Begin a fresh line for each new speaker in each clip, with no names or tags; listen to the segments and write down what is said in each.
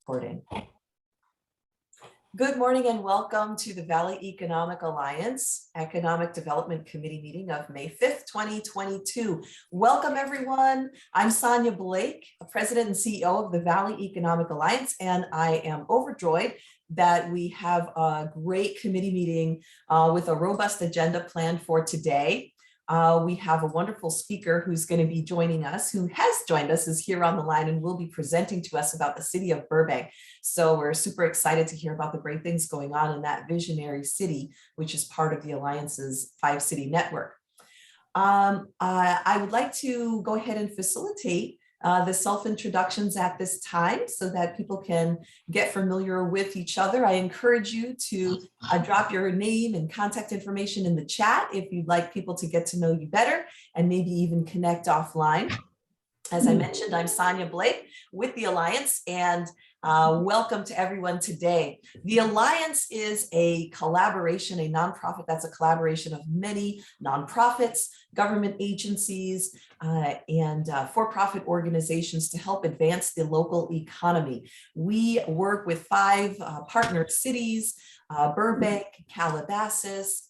Recording. Good morning and welcome to the Valley Economic Alliance Economic Development Committee meeting of May 5th, 2022. Welcome everyone. I'm Sonia Blake, President and CEO of the Valley Economic Alliance, and I am overjoyed that we have a great committee meeting with a robust agenda planned for today. We have a wonderful speaker who's going to be joining us, who has joined us, is here on the line and will be presenting to us about the city of Burbank. So we're super excited to hear about the great things going on in that visionary city, which is part of the Alliance's 5-city network. I would like to go ahead and facilitate the self-introductions at this time so that people can get familiar with each other. I encourage you to drop your name and contact information in the chat if you'd like people to get to know you better and maybe even connect offline. As I mentioned, I'm Sonia Blake with the Alliance, and welcome to everyone today. The Alliance is a collaboration, a nonprofit that's a collaboration of many nonprofits, government agencies, and for-profit organizations to help advance the local economy. We work with 5 partner cities, Burbank, Calabasas,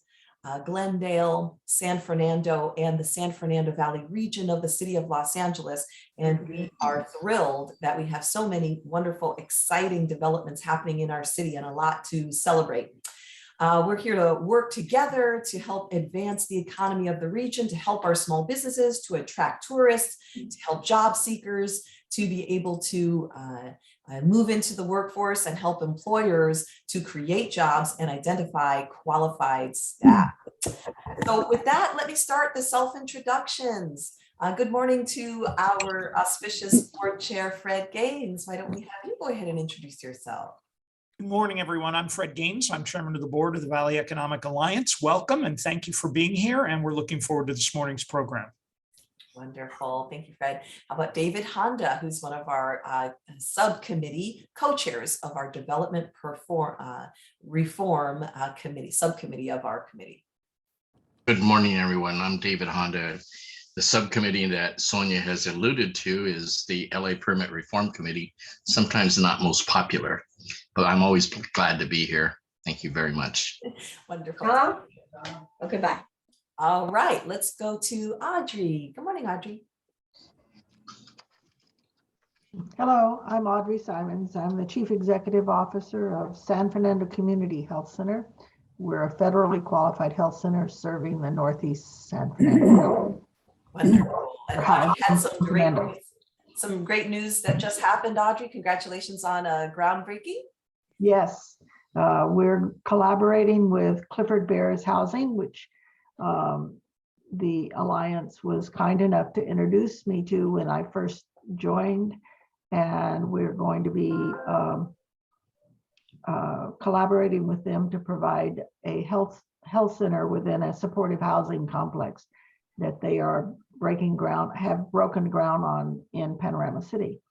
Glendale, San Fernando, and the San Fernando Valley region of the city of Los Angeles. And we are thrilled that we have so many wonderful, exciting developments happening in our city and a lot to celebrate. We're here to work together to help advance the economy of the region, to help our small businesses, to attract tourists, to help job seekers, to be able to move into the workforce and help employers to create jobs and identify qualified staff. So with that, let me start the self-introductions. Good morning to our auspicious board chair, Fred Gaines. Why don't we have you go ahead and introduce yourself?
Good morning, everyone. I'm Fred Gaines. I'm chairman of the board of the Valley Economic Alliance. Welcome and thank you for being here. And we're looking forward to this morning's program.
Wonderful. Thank you, Fred. How about David Honda, who's one of our subcommittee co-chairs of our Development Reform Committee, subcommittee of our committee.
Good morning, everyone. I'm David Honda. The subcommittee that Sonia has alluded to is the LA Permit Reform Committee, sometimes not most popular, but I'm always glad to be here. Thank you very much.
Wonderful.
Okay, bye.
All right, let's go to Audrey. Good morning, Audrey.
Hello, I'm Audrey Simons. I'm the Chief Executive Officer of San Fernando Community Health Center. We're a federally qualified health center serving the Northeast San Fernando.
Wonderful. And Audrey had some great news that just happened, Audrey. Congratulations on groundbreaking.
Yes, we're collaborating with Clifford Bears Housing, which the Alliance was kind enough to introduce me to when I first joined. And we're going to be collaborating with them to provide a health center within a supportive housing complex that they are have broken ground on in Panorama City.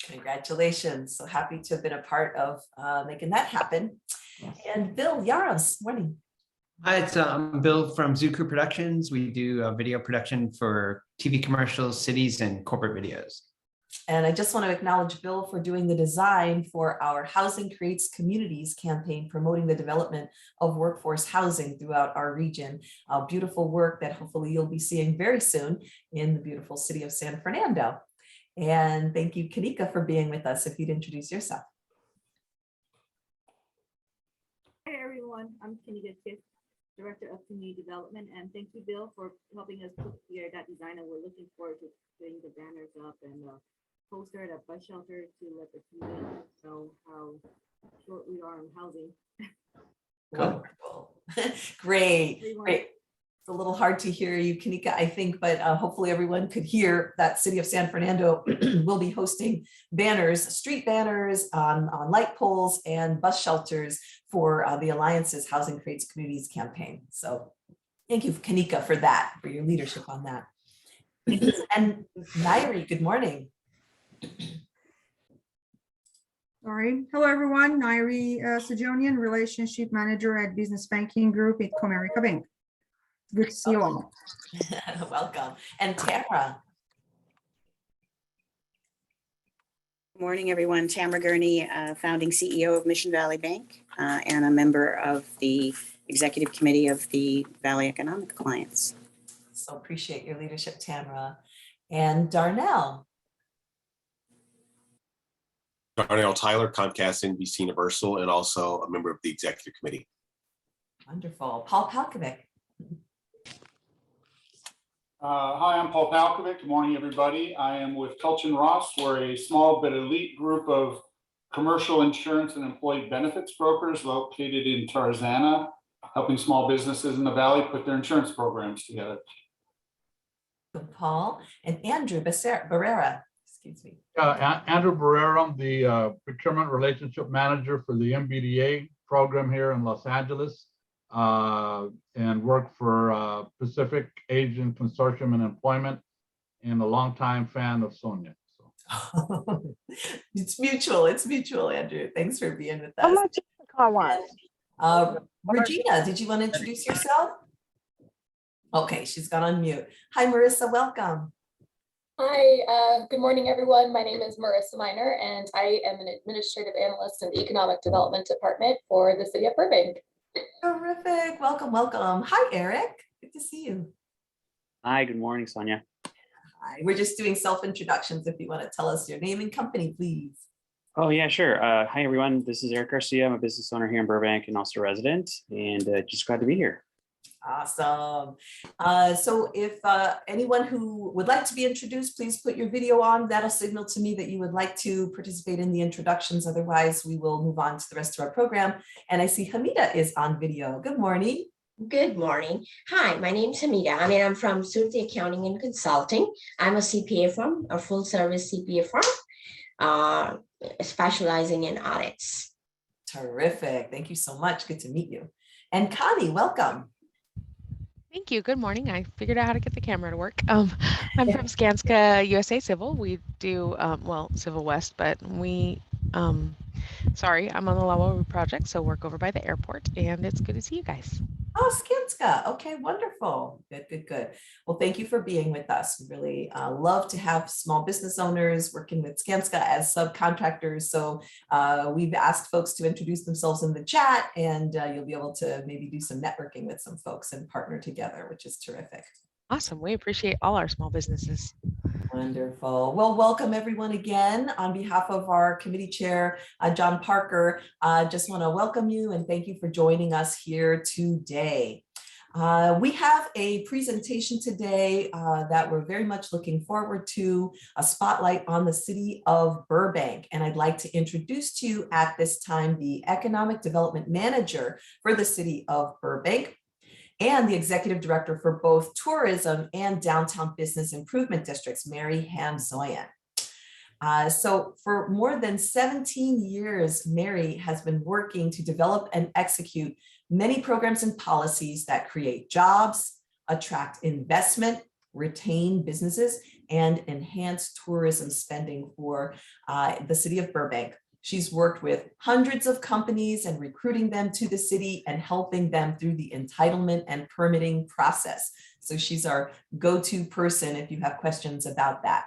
Congratulations. So happy to have been a part of making that happen. Yes. And Bill Yaros, morning.
Hi, it's Bill from Zuku Productions. We do video production for TV commercials, cities, and corporate videos.
And I just want to acknowledge Bill for doing the design for our Housing Creates Communities campaign, promoting the development of workforce housing throughout our region. Beautiful work that hopefully you'll be seeing very soon in the beautiful city of San Fernando. And thank you, Kanika, for being with us. If you'd introduce yourself.
Hi, everyone. I'm Kanika Kiss, Director of Community Development, and thank you, Bill, for helping us put together that design. And we're looking forward to putting the banners up and poster at a bus shelter to let the community know how short we are in housing.
Wonderful. Great. It's a little hard to hear you, Kanika, I think, but hopefully everyone could hear that City of San Fernando will be hosting banners, street banners on light poles and bus shelters for the Alliance's Housing Creates Communities campaign. So thank you, Kanika, for that, for your leadership on that. And Nairi, good morning.
Sorry. Hello, everyone. Nairi Sajonian, Relationship Manager at Business Banking Group at Comerica Bank. Good to see you all.
Welcome. And Tara.
Morning, everyone. Tamara Gurney, founding CEO of Mission Valley Bank, and a member of the executive committee of the Valley Economic Alliance.
So appreciate your leadership, Tamara. And Darnell.
Darnell Tyler, Comcast NBC Universal, and also a member of the executive committee.
Wonderful. Paul Palkovic.
Hi, I'm Paul Palkovic. Good morning, everybody. I am with Culchin Ross. We're a small but elite group of commercial insurance and employee benefits brokers located in Tarzana, helping small businesses in the Valley put their insurance programs together.
Paul and Andrew Barrera. Excuse me.
Andrew Barrera, I'm the procurement relationship manager for the MBDA program here in Los Angeles, and work for Pacific Asian Consortium and Employment, and a longtime fan of Sonia. So.
It's mutual, Andrew. Thanks for being with us.
How much
Regina, did you want to introduce yourself? Okay, she's gone on mute. Hi, Marissa, welcome.
Hi, good morning, everyone. My name is Marissa Miner, and I am an administrative analyst in the Economic Development Department for the City of Burbank.
Terrific. Welcome, welcome. Hi, Eric. Good to see you.
Hi, good morning, Sonia.
Hi. We're just doing self-introductions. If you want to tell us your name and company, please.
Oh, yeah, sure. Hi, everyone. This is Eric Garcia. I'm a business owner here in Burbank and also a resident, and just glad to be here.
Awesome. So if anyone who would like to be introduced, please put your video on. That'll signal to me that you would like to participate in the introductions. Otherwise, we will move on to the rest of our program. And I see Hamida is on video. Good morning.
Good morning. Hi, my name is Hamida. I'm from Surti Accounting and Consulting. I'm a CPA firm, a full service CPA firm, specializing in audits.
Terrific. Thank you so much. Good to meet you. And Connie, welcome.
Thank you. Good morning. I figured out how to get the camera to work. I'm from Skanska USA Civil. We do, well, Civil West, but we, sorry, I'm on the Lawa project, so work over by the airport, and it's good to see you guys.
Oh, Skanska. Okay, wonderful. Good, good, good. Well, thank you for being with us. We really love to have small business owners working with Skanska as subcontractors. So we've asked folks to introduce themselves in the chat, and you'll be able to maybe do some networking with some folks and partner together, which is terrific.
Awesome. We appreciate all our small businesses.
Wonderful. Well, welcome everyone again. On behalf of our committee chair, John Parker, just want to welcome you and thank you for joining us here today. We have a presentation today that we're very much looking forward to, a spotlight on the city of Burbank. And I'd like to introduce to you at this time the Economic Development Manager for the city of Burbank, and the executive director for both tourism and downtown business improvement districts, Mary Hamzoian. So for more than 17 years, Mary has been working to develop and execute many programs and policies that create jobs, attract investment, retain businesses, and enhance tourism spending for the city of Burbank. She's worked with hundreds of companies and recruiting them to the city and helping them through the entitlement and permitting process. So she's our go-to person if you have questions about that.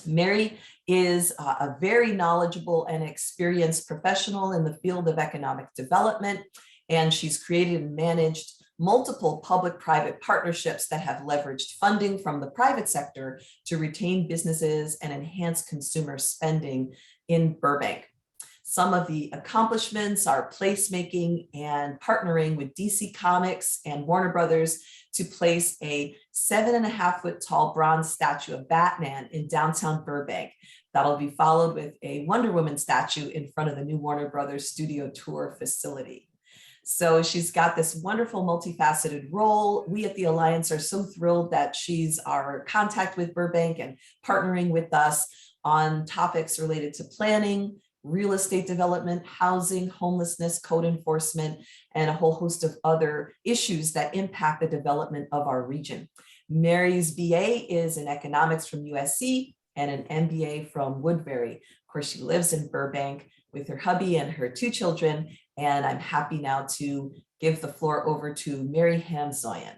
Mary is a very knowledgeable and experienced professional in the field of economic development, and she's created and managed multiple public-private partnerships that have leveraged funding from the private sector to retain businesses and enhance consumer spending in Burbank. Some of the accomplishments are placemaking and partnering with DC Comics and Warner Brothers to place a 7.5-foot tall bronze statue of Batman in downtown Burbank. That'll be followed with a Wonder Woman statue in front of the new Warner Brothers studio tour facility. So she's got this wonderful multifaceted role. We at the Alliance are so thrilled that she's our contact with Burbank and partnering with us on topics related to planning, real estate development, housing, homelessness, code enforcement, and a whole host of other issues that impact the development of our region. Mary's BA is in economics from USC and an MBA from Woodbury. Of course, she lives in Burbank with her hubby and her 2 children, and I'm happy now to give the floor over to Mary Hamzoian.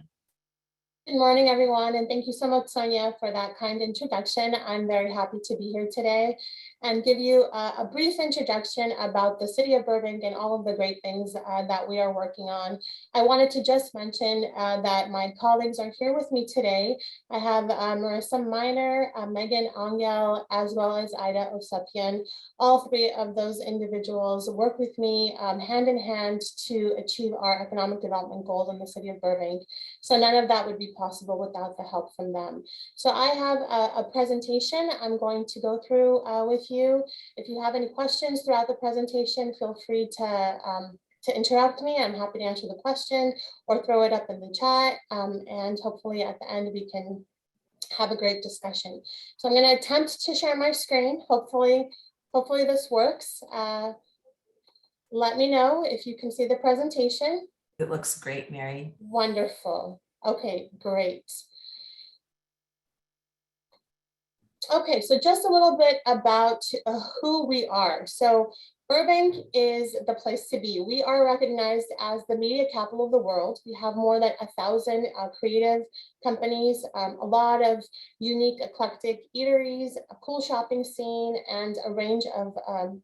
Good morning, everyone, and thank you so much, Sonia, for that kind introduction. I'm very happy to be here today. and give you a brief introduction about the city of Burbank and all of the great things that we are working on. I wanted to just mention that my colleagues are here with me today. I have Marissa Miner, Megan Angel, as well as Ida Osepian. All three of those individuals work with me hand in hand to achieve our economic development goals in the city of Burbank. So none of that would be possible without the help from them. So I have a presentation I'm going to go through with you. If you have any questions throughout the presentation, feel free to interrupt me. I'm happy to answer the question or throw it up in the chat. And hopefully at the end we can have a great discussion. So I'm going to attempt to share my screen. Hopefully this works. Let me know if you can see the presentation.
It looks great, Mary.
Wonderful. Okay, great. Okay, so just a little bit about who we are. So Burbank is the place to be. We are recognized as the media capital of the world. We have more than 1,000 creative companies, a lot of unique, eclectic eateries, a cool shopping scene, and a range of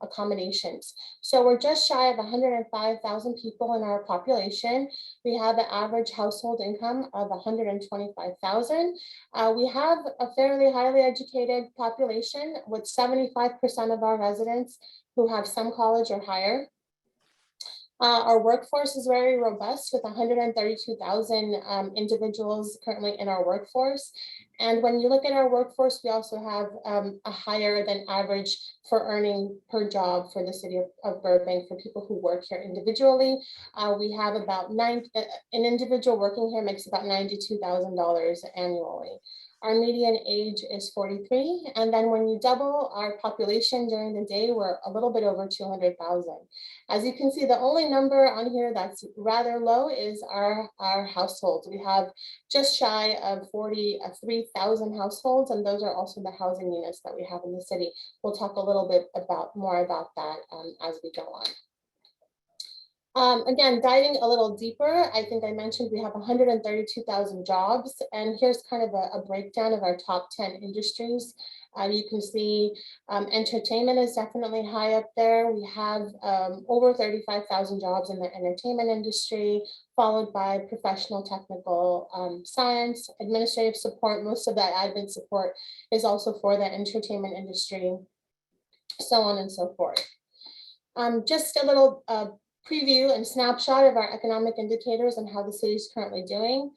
accommodations. So we're just shy of 105,000 people in our population. We have an average household income of 125,000. We have a fairly highly educated population with 75% of our residents who have some college or higher. Our workforce is very robust with 132,000 individuals currently in our workforce. And when you look at our workforce, we also have a higher than average for earning per job for the city of Burbank for people who work here individually. We have about an individual working here makes about $92,000 annually. Our median age is 43. And then when you double our population during the day, we're a little bit over 200,000. As you can see, the only number on here that's rather low is our households. We have just shy of 43,000 households, and those are also the housing units that we have in the city. We'll talk a little bit more about that as we go on. Again, diving a little deeper, I think I mentioned we have 132,000 jobs, and here's kind of a breakdown of our top 10 industries. You can see entertainment is definitely high up there. We have over 35,000 jobs in the entertainment industry, followed by professional technical science, administrative support. Most of that admin support is also for the entertainment industry, so on and so forth. Just a little preview and snapshot of our economic indicators and how the city is currently doing.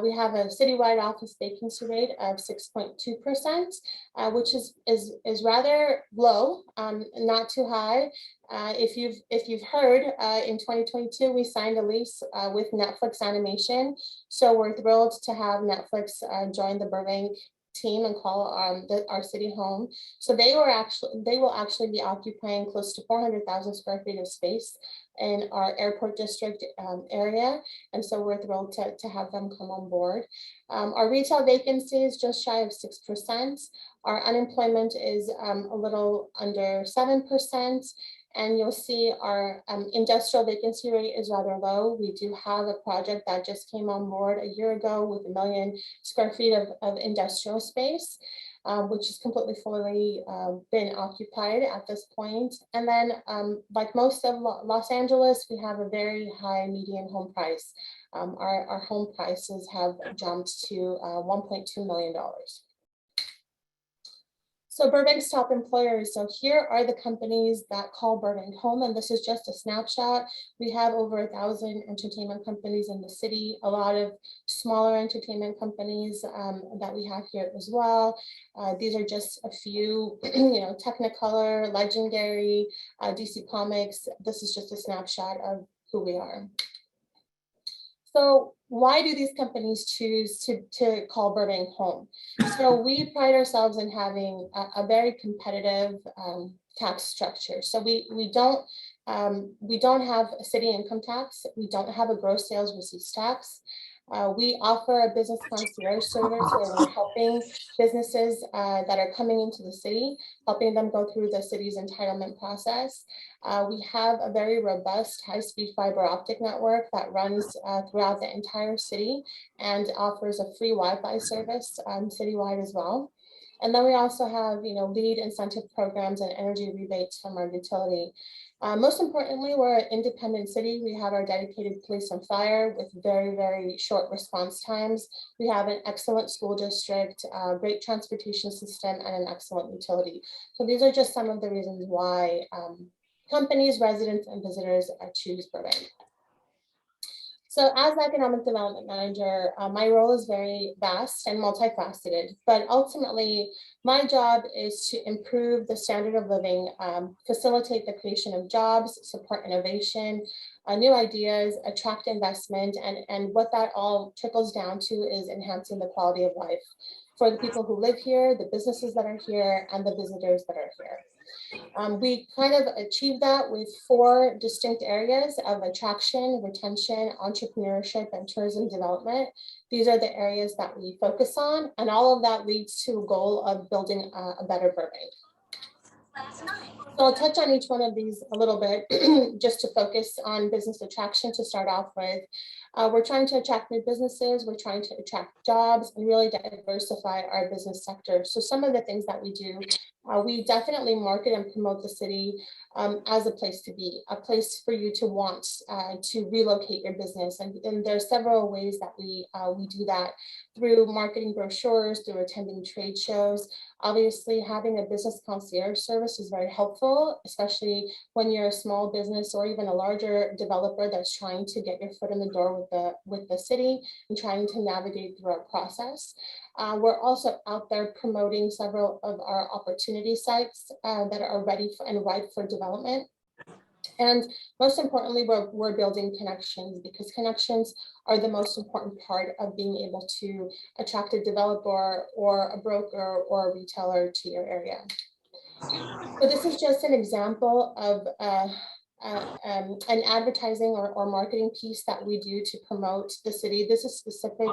We have a citywide office vacancy rate of 6.2%, which is rather low, not too high. If you've heard, in 2022 we signed a lease with Netflix Animation, so we're thrilled to have Netflix join the Burbank team and call our city home. So they will actually be occupying close to 400,000 square feet of space in our airport district area. And so we're thrilled to have them come on board. Our retail vacancy is just shy of 6%. Our unemployment is a little under 7%. And you'll see our industrial vacancy rate is rather low. We do have a project that just came on board a year ago with 1 million square feet of industrial space, which is completely fully been occupied at this point. And then like most of Los Angeles, we have a very high median home price. Our home prices have jumped to $1.2 million. So Burbanks Top Employers. So here are the companies that call Burbank home, and this is just a snapshot. We have over 1,000 entertainment companies in the city, a lot of smaller entertainment companies that we have here as well. These are just a few, Technicolor, Legendary, DC Comics. This is just a snapshot of who we are. So why do these companies choose to call Burbank home? So we pride ourselves in having a very competitive tax structure. So we don't have a city income tax. We don't have a gross sales receipts tax. We offer a business concierge service where we're helping businesses that are coming into the city, helping them go through the city's entitlement process. We have a very robust high-speed fiber optic network that runs throughout the entire city and offers a free Wi-Fi service citywide as well. And then we also have, lead incentive programs and energy rebates from our utility. Most importantly, we're an independent city. We have our dedicated police and fire with very, very short response times. We have an excellent school district, great transportation system, and an excellent utility. So these are just some of the reasons why companies, residents, and visitors choose Burbank. So as economic development manager, my role is very vast and multifaceted, but ultimately my job is to improve the standard of living, facilitate the creation of jobs, support innovation, new ideas, attract investment, and what that all trickles down to is enhancing the quality of life for the people who live here, the businesses that are here, and the visitors that are here. We kind of achieve that with 4 distinct areas of attraction, retention, entrepreneurship, and tourism development. These are the areas that we focus on, and all of that leads to a goal of building a better Burbank. So I'll touch on each one of these a little bit just to focus on business attraction to start off with. We're trying to attract new businesses, we're trying to attract jobs and really diversify our business sector. So some of the things that we do, we definitely market and promote the city as a place to be, a place for you to want to relocate your business. And there are several ways that we do that through marketing brochures, through attending trade shows. Obviously, having a business concierge service is very helpful, especially when you're a small business or even a larger developer that's trying to get your foot in the door with the city and trying to navigate through our process. We're also out there promoting several of our opportunity sites that are ready and ripe for development. And most importantly, we're building connections, because connections are the most important part of being able to attract a developer or a broker or a retailer to your area. So this is just an example of an advertising or marketing piece that we do to promote the city. This is specific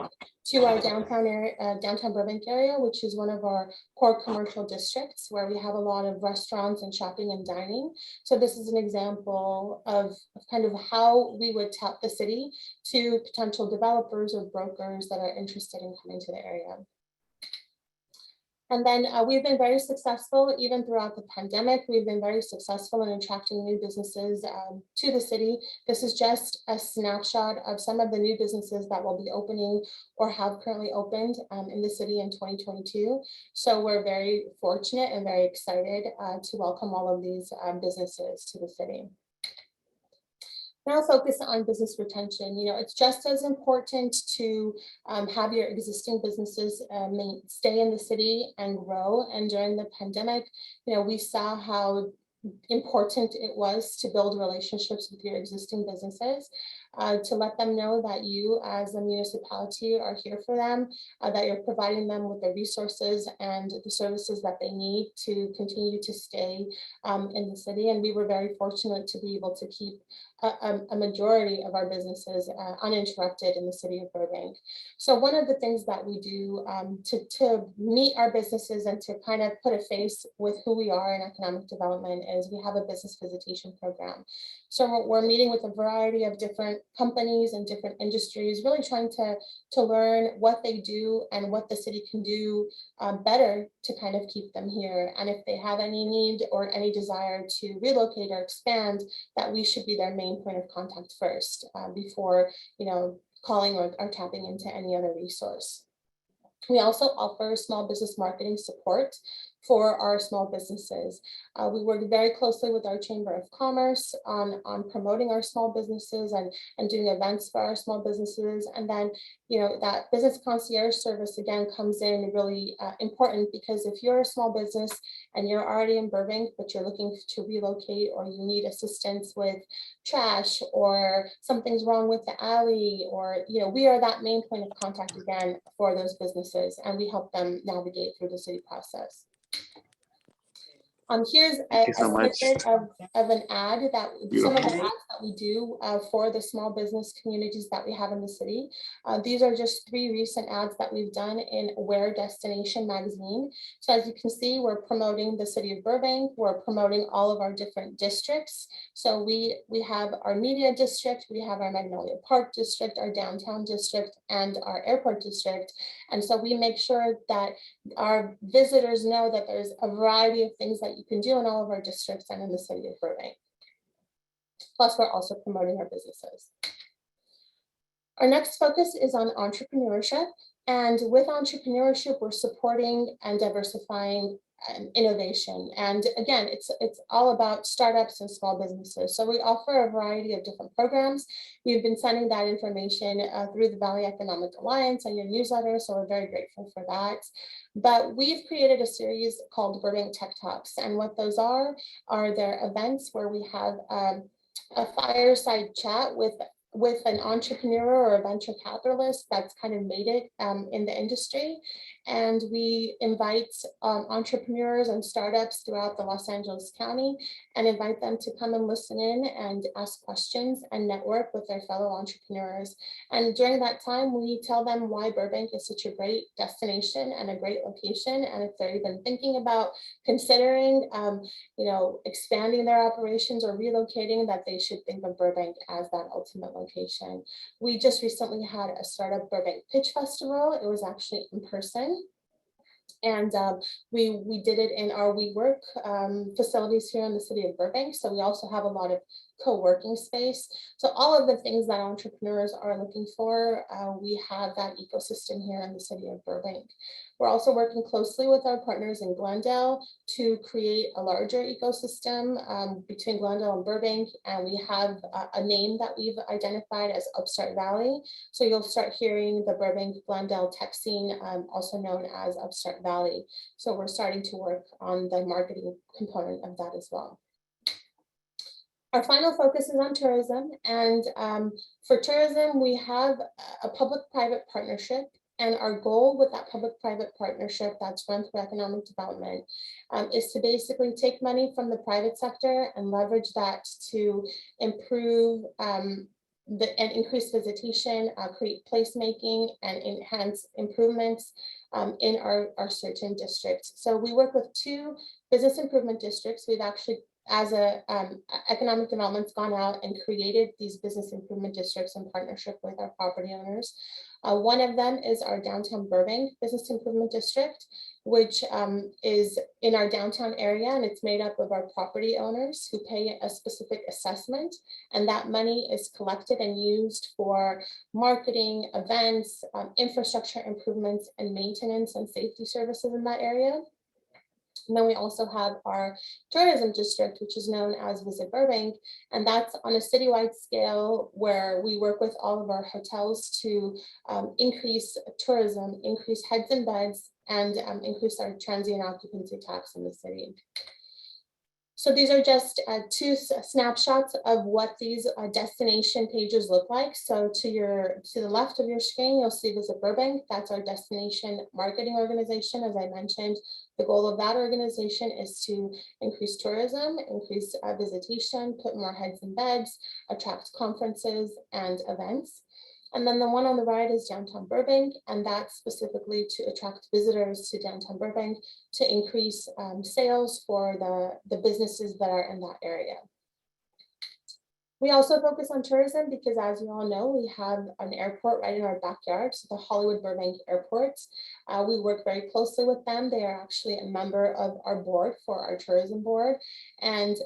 to our downtown area, downtown Burbank area, which is one of our core commercial districts where we have a lot of restaurants and shopping and dining. So this is an example of kind of how we would tap the city to potential developers or brokers that are interested in coming to the area. And then we've been very successful, even throughout the pandemic. We've been very successful in attracting new businesses to the city. This is just a snapshot of some of the new businesses that will be opening or have currently opened in the city in 2022. So we're very fortunate and very excited to welcome all of these businesses to the city. Now focus on business retention. It's just as important to have your existing businesses stay in the city and grow. And during the pandemic, we saw how important it was to build relationships with your existing businesses, to let them know that you as a municipality are here for them, that you're providing them with the resources and the services that they need to continue to stay in the city. And we were very fortunate to be able to keep a majority of our businesses uninterrupted in the city of Burbank. So one of the things that we do to meet our businesses and to kind of put a face with who we are in economic development is we have a business visitation program. So we're meeting with a variety of different companies and different industries, really trying to learn what they do and what the city can do better to kind of keep them here. And if they have any need or any desire to relocate or expand, that we should be their main point of contact first before calling or tapping into any other resource. We also offer small business marketing support for our small businesses. We work very closely with our Chamber of Commerce on promoting our small businesses and doing events for our small businesses. And then, that business concierge service again comes in really important, because if you're a small business and you're already in Burbank, but you're looking to relocate, or you need assistance with trash, or something's wrong with the alley, or, we are that main point of contact again for those businesses, and we help them navigate through the city process. Here's a snippet of an ad that some of the ads that we do for the small business communities that we have in the city. These are just 3 recent ads that we've done in Where Destination magazine. So as you can see, we're promoting the city of Burbank. We're promoting all of our different districts. So we have our media district, we have our Magnolia Park district, our downtown district, and our airport district. And so we make sure that our visitors know that there's a variety of things that you can do in all of our districts and in the city of Burbank. Plus, we're also promoting our businesses. Our next focus is on entrepreneurship. And with entrepreneurship, we're supporting and diversifying innovation. And again, it's all about startups and small businesses. So we offer a variety of different programs. We've been sending that information through the Valley Economic Alliance and your newsletter. So we're very grateful for that. But we've created a series called Burbank Tech Talks. And what those are their events where we have a fireside chat with an entrepreneur or a venture capitalist that's kind of made it in the industry. And we invite entrepreneurs and startups throughout the Los Angeles County and invite them to come and listen in and ask questions and network with their fellow entrepreneurs. And during that time, we tell them why Burbank is such a great destination and a great location. And if they're even thinking about considering, expanding their operations or relocating, that they should think of Burbank as that ultimate location. We just recently had a Startup Burbank Pitch Festival. It was actually in person. And we did it in our WeWork facilities here in the city of Burbank. So we also have a lot of co-working space. So all of the things that entrepreneurs are looking for, we have that ecosystem here in the city of Burbank. We're also working closely with our partners in Glendale to create a larger ecosystem between Glendale and Burbank. And we have a name that we've identified as Upstart Valley. So you'll start hearing the Burbank Glendale tech scene, also known as Upstart Valley. So we're starting to work on the marketing component of that as well. Our final focus is on tourism. And for tourism, we have a public-private partnership. And our goal with that public-private partnership that's run through economic development is to basically take money from the private sector and leverage that to improve and increase visitation, create placemaking, and enhance improvements in our certain districts. So we work with 2 business improvement districts. We've actually, as economic development's gone out and created these business improvement districts in partnership with our property owners. One of them is our downtown Burbank Business Improvement District, which is in our downtown area, and it's made up of our property owners who pay a specific assessment, and that money is collected and used for marketing, events, infrastructure improvements, and maintenance and safety services in that area. And then we also have our tourism district, which is known as Visit Burbank, and that's on a citywide scale where we work with all of our hotels to increase tourism, increase heads and beds, and increase our transient occupancy tax in the city. So these are just 2 snapshots of what these destination pages look like. So to the left of your screen, you'll see Visit Burbank. That's our destination marketing organization. As I mentioned, the goal of that organization is to increase tourism, increase visitation, put more heads in beds, attract conferences and events. And then the one on the right is downtown Burbank, and that's specifically to attract visitors to downtown Burbank to increase sales for the businesses that are in that area. We also focus on tourism because, as you all know, we have an airport right in our backyard, so the Hollywood Burbank Airport. We work very closely with them. They are actually a member of our board for our tourism board, and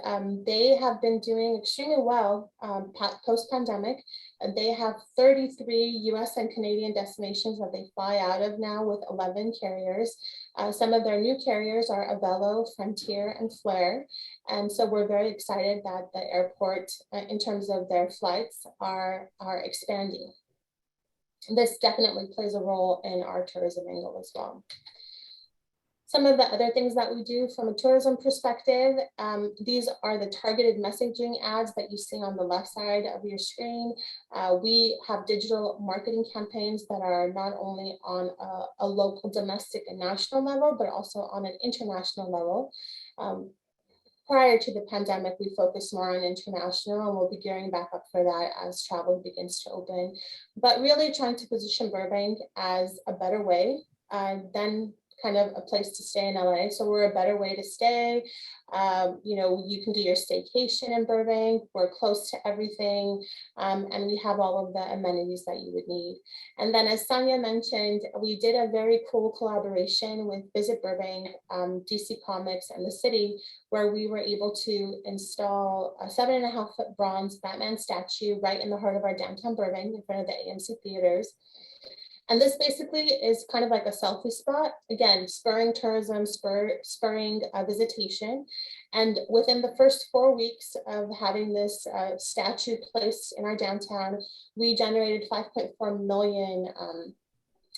they have been doing extremely well post-pandemic. They have 33 US and Canadian destinations that they fly out of now with 11 carriers. Some of their new carriers are Avelo, Frontier, and Flair. And so we're very excited that the airport, in terms of their flights, are expanding. This definitely plays a role in our tourism angle as well. Some of the other things that we do from a tourism perspective, these are the targeted messaging ads that you see on the left side of your screen. We have digital marketing campaigns that are not only on a local, domestic, and national level, but also on an international level. prior to the pandemic, we focused more on international, and we'll be gearing back up for that as travel begins to open. But really trying to position Burbank as a better way than kind of a place to stay in LA. So we're a better way to stay. You know, you can do your staycation in Burbank. We're close to everything. And we have all of the amenities that you would need. And then as Sonia mentioned, we did a very cool collaboration with Visit Burbank, DC Comics and the city, where we were able to install a 7.5-foot bronze Batman statue right in the heart of our downtown Burbank in front of the AMC theaters. And this basically is kind of like a selfie spot, again, spurring tourism, spurring visitation. And within the first 4 weeks of having this statue placed in our downtown, we generated 5.4 million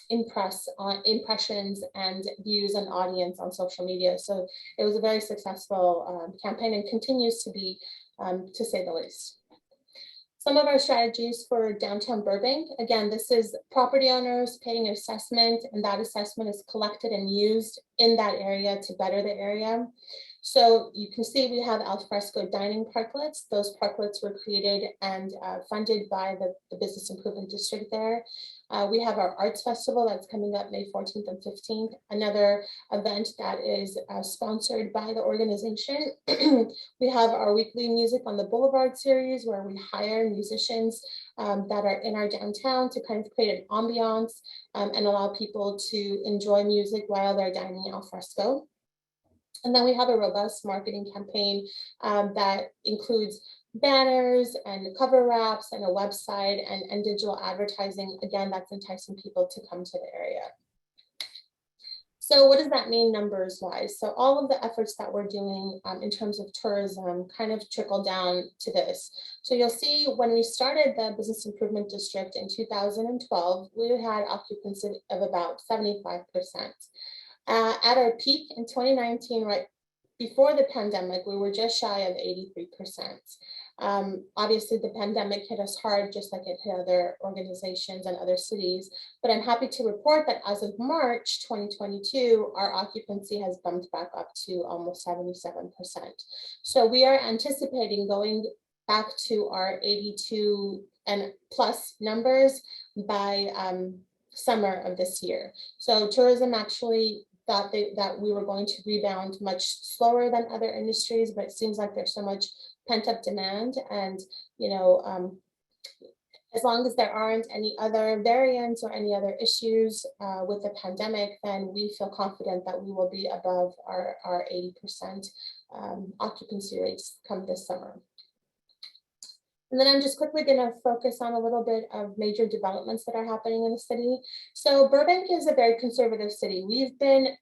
impressions and views and audience on social media. So it was a very successful campaign and continues to be, to say the least. Some of our strategies for downtown Burbank, again, this is property owners paying an assessment, and that assessment is collected and used in that area to better the area. So you can see we have alfresco dining parklets. Those parklets were created and funded by the Business Improvement District there. We have our Arts Festival that's coming up May 14th and 15th, another event that is sponsored by the organization. We have our weekly Music on the Boulevard series, where we hire musicians that are in our downtown to kind of create an ambiance and allow people to enjoy music while they're dining al fresco. And then we have a robust marketing campaign that includes banners and cover wraps and a website and digital advertising. Again, that's enticing people to come to the area. So what does that mean numbers wise? So all of the efforts that we're doing in terms of tourism kind of trickle down to this. So you'll see when we started the Business Improvement District in 2012, we had occupancy of about 75%. At our peak in 2019, right before the pandemic, we were just shy of 83%. Obviously, the pandemic hit us hard, just like it hit other organizations and other cities. But I'm happy to report that as of March 2022, our occupancy has bumped back up to almost 77%. So we are anticipating going back to our 82 and plus numbers by summer of this year. So tourism actually thought that we were going to rebound much slower than other industries, but it seems like there's so much pent-up demand, and as long as there aren't any other variants or any other issues with the pandemic, then we feel confident that we will be above our 80% occupancy rates come this summer. And then I'm just quickly going to focus on a little bit of major developments that are happening in the city. So Burbank is a very conservative city. We've been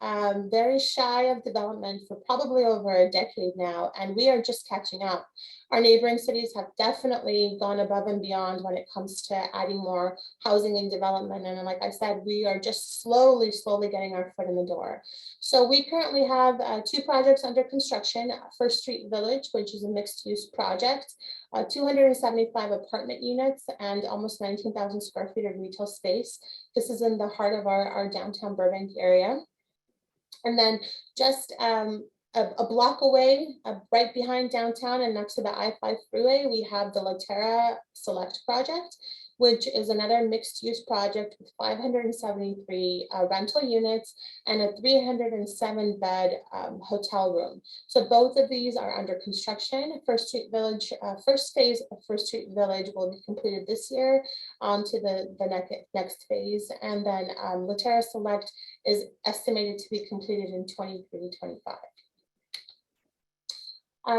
very shy of development for probably over a decade now, and we are just catching up. Our neighboring cities have definitely gone above and beyond when it comes to adding more housing and development. And like I said, we are just slowly getting our foot in the door. So we currently have 2 projects under construction: First Street Village, which is a mixed-use project, 275 apartment units and almost 19,000 square feet of retail space. This is in the heart of our downtown Burbank area. And then just a block away, right behind downtown and next to the I-5 freeway, we have the LaTerra Select project, which is another mixed-use project with 573 rental units and a 307-bed hotel room. So both of these are under construction. First Street Village, first phase of First Street Village will be completed this year, on to the next phase. And then LaTerra Select is estimated to be completed in 23-25.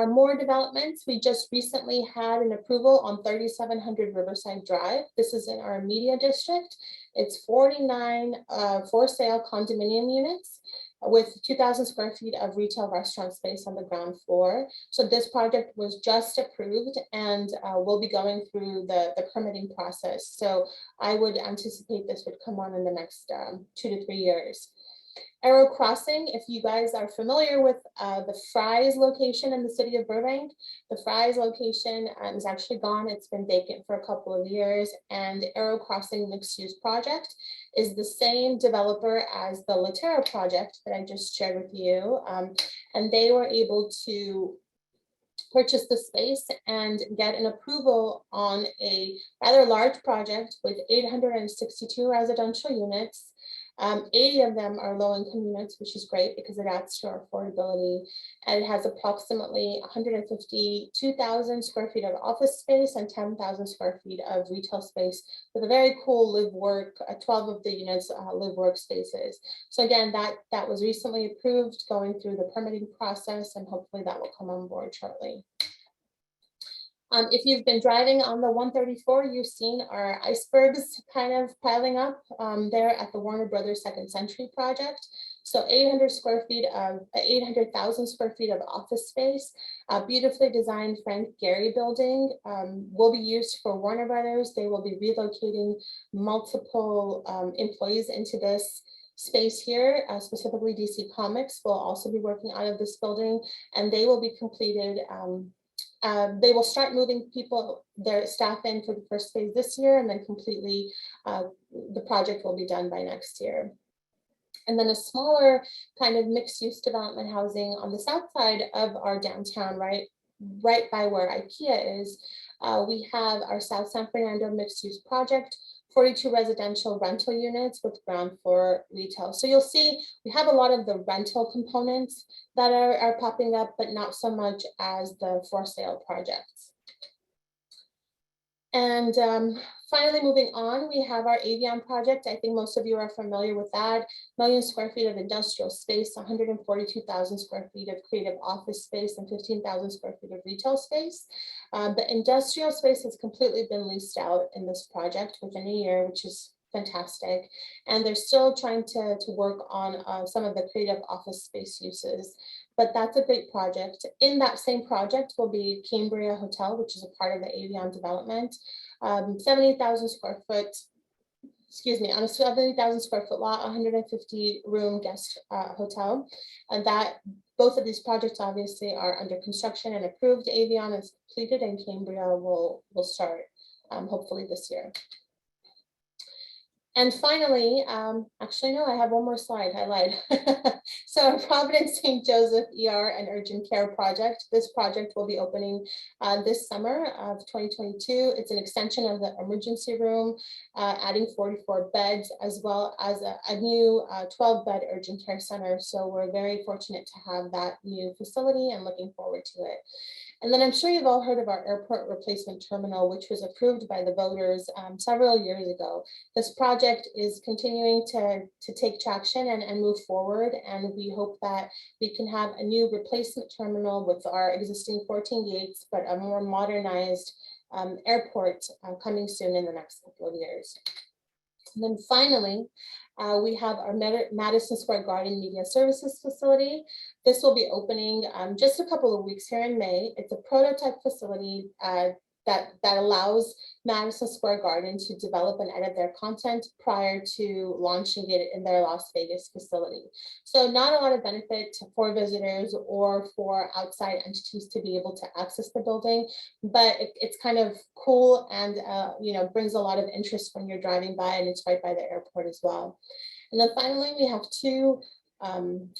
More developments. We just recently had an approval on 3700 Riverside Drive. This is in our media district. It's 49 for sale condominium units with 2,000 square feet of retail restaurant space on the ground floor. So this project was just approved and we'll be going through the permitting process. So I would anticipate this would come on in the next 2 to 3 years. Arrow Crossing, if you guys are familiar with the Fry's location in the city of Burbank, the Fry's location is actually gone. It's been vacant for a couple of years, and Arrow Crossing mixed-use project is the same developer as the LaTerra project that I just shared with you. And they were able to purchase the space and get an approval on a rather large project with 862 residential units. 80 of them are low-income units, which is great because it adds to our affordability. And it has approximately 152,000 square feet of office space and 10,000 square feet of retail space with a very cool live work, 12 of the units live work spaces. So again, that was recently approved, going through the permitting process, and hopefully that will come on board shortly. If you've been driving on the 134, you've seen our icebergs kind of piling up there at the Warner Brothers Second Century project. So 800,000 square feet of office space, a beautifully designed Frank Gehry building will be used for Warner Brothers. They will be relocating multiple employees into this space here, specifically DC Comics will also be working out of this building, and they will be completed. They will start moving people, their staff in for the first phase this year, and then completely the project will be done by next year. And then a smaller kind of mixed use development housing on the south side of our downtown, right by where IKEA is. We have our South San Fernando mixed use project, 42 residential rental units with ground floor retail. So you'll see we have a lot of the rental components that are popping up, but not so much as the for sale projects. And finally, moving on, we have our Avion project. I think most of you are familiar with that. 1 million square feet of industrial space, 142,000 square feet of creative office space, and 15,000 square feet of retail space. The industrial space has completely been leased out in this project within a year, which is fantastic. And they're still trying to work on some of the creative office space uses. But that's a great project. In that same project will be Cambria Hotel, which is a part of the Avion Development, 70,000 square foot, on a 70,000 square foot lot, 150 room guest hotel. And that both of these projects obviously are under construction and approved. Avion is completed and Cambria will start hopefully this year. And finally, actually, no, I have one more slide, I lied. So Providence St Joseph ER and Urgent Care project. This project will be opening this summer of 2022. It's an extension of the emergency room, adding 44 beds, as well as a new 12-bed urgent care center. So we're very fortunate to have that new facility and looking forward to it. And then I'm sure you've all heard of our airport replacement terminal, which was approved by the voters several years ago. This project is continuing to take traction and move forward. And we hope that we can have a new replacement terminal with our existing 14 gates, but a more modernized airport coming soon in the next couple of years. And then finally, we have our Madison Square Garden Media Services facility. This will be opening just a couple of weeks here in May. It's a prototype facility that allows Madison Square Garden to develop and edit their content prior to launching it in their Las Vegas facility. So not a lot of benefit for visitors or for outside entities to be able to access the building, but it's kind of cool and brings a lot of interest when you're driving by, and it's right by the airport as well. And then finally, we have two